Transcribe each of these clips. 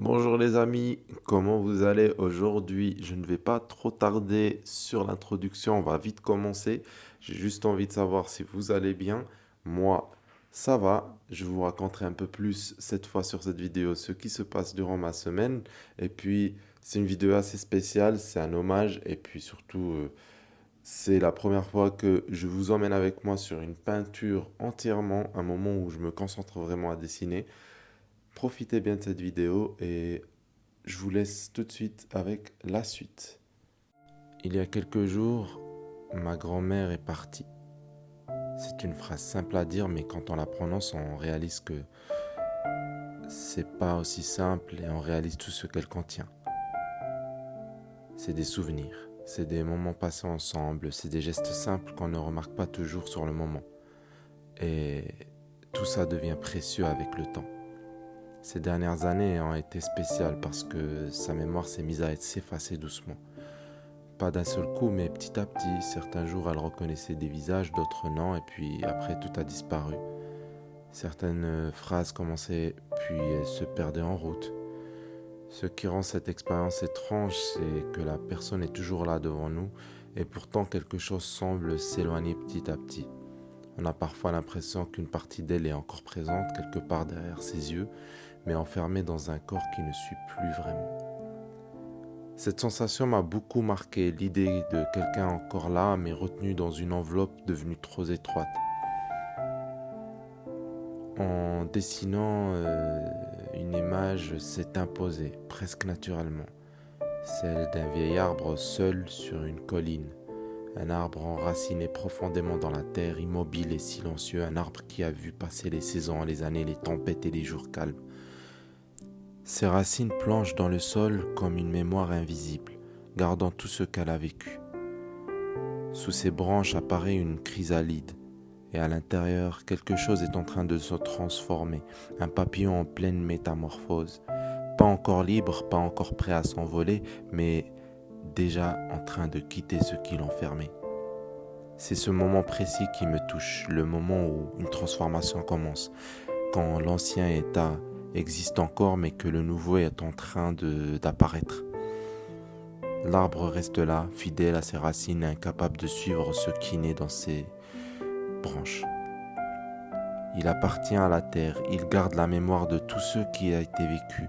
Bonjour les amis, comment vous allez aujourd'hui? Je ne vais pas trop tarder sur l'introduction, on va vite commencer. J'ai juste envie de savoir si vous allez bien. Moi, ça va. Je vous raconterai un peu plus cette fois sur cette vidéo ce qui se passe durant ma semaine. Et puis, c'est une vidéo assez spéciale, c'est un hommage. Et puis surtout, c'est la première fois que je vous emmène avec moi sur une peinture entièrement, un moment où je me concentre vraiment à dessiner. Profitez bien de cette vidéo et je vous laisse tout de suite avec la suite. Il y a quelques jours, ma grand-mère est partie. C'est une phrase simple à dire, mais quand on la prononce, on réalise que c'est pas aussi simple et on réalise tout ce qu'elle contient. C'est des souvenirs, c'est des moments passés ensemble, c'est des gestes simples qu'on ne remarque pas toujours sur le moment. Et tout ça devient précieux avec le temps. Ces dernières années ont été spéciales parce que sa mémoire s'est mise à s'effacer doucement. Pas d'un seul coup, mais petit à petit, certains jours elle reconnaissait des visages, d'autres non, et puis après tout a disparu. Certaines phrases commençaient, puis elles se perdaient en route. Ce qui rend cette expérience étrange, c'est que la personne est toujours là devant nous, et pourtant quelque chose semble s'éloigner petit à petit. On a parfois l'impression qu'une partie d'elle est encore présente quelque part derrière ses yeux, mais enfermée dans un corps qui ne suit plus vraiment. Cette sensation m'a beaucoup marqué, l'idée de quelqu'un encore là, mais retenu dans une enveloppe devenue trop étroite. En dessinant une image s'est imposée, presque naturellement, celle d'un vieil arbre seul sur une colline. Un arbre enraciné profondément dans la terre, immobile et silencieux, un arbre qui a vu passer les saisons, les années, les tempêtes et les jours calmes. Ses racines plongent dans le sol comme une mémoire invisible, gardant tout ce qu'elle a vécu. Sous ses branches apparaît une chrysalide, et à l'intérieur, quelque chose est en train de se transformer, un papillon en pleine métamorphose. Pas encore libre, pas encore prêt à s'envoler, mais déjà en train de quitter ce qui l'enfermait. C'est ce moment précis qui me touche, le moment où une transformation commence, quand l'ancien état existe encore mais que le nouveau est en train d'apparaître. L'arbre reste là, fidèle à ses racines, incapable de suivre ce qui naît dans ses branches. Il appartient à la terre, il garde la mémoire de tout ce qui a été vécu.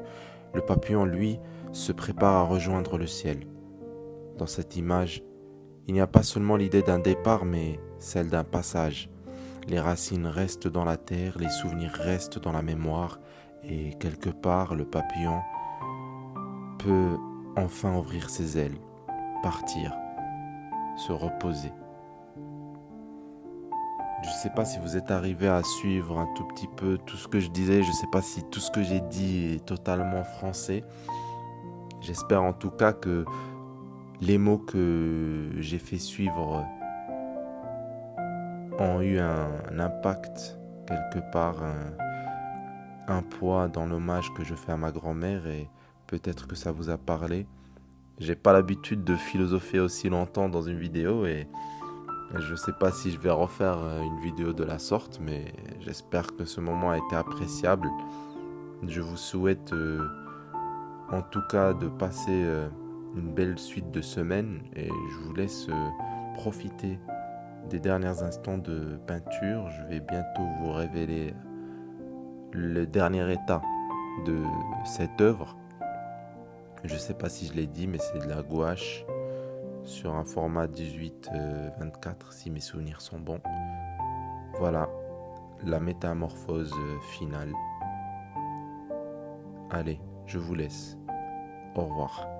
Le papillon, lui, se prépare à rejoindre le ciel. Dans cette image, il n'y a pas seulement l'idée d'un départ, mais celle d'un passage. Les racines restent dans la terre, les souvenirs restent dans la mémoire, et quelque part, le papillon peut enfin ouvrir ses ailes, partir, se reposer. Je ne sais pas si vous êtes arrivé à suivre un tout petit peu tout ce que je disais. Je ne sais pas si tout ce que j'ai dit est totalement français. J'espère en tout cas que les mots que j'ai fait suivre ont eu un impact quelque part, un poids dans l'hommage que je fais à ma grand-mère et peut-être que ça vous a parlé. J'ai pas l'habitude de philosopher aussi longtemps dans une vidéo et je ne sais pas si je vais refaire une vidéo de la sorte, mais j'espère que ce moment a été appréciable. Je vous souhaite en tout cas de passer une belle suite de semaines et je vous laisse profiter des derniers instants de peinture. Je vais bientôt vous révéler le dernier état de cette œuvre. Je ne sais pas si je l'ai dit, mais c'est de la gouache sur un format 18-24 si mes souvenirs sont bons. Voilà, la métamorphose finale. Allez, je vous laisse. Au revoir.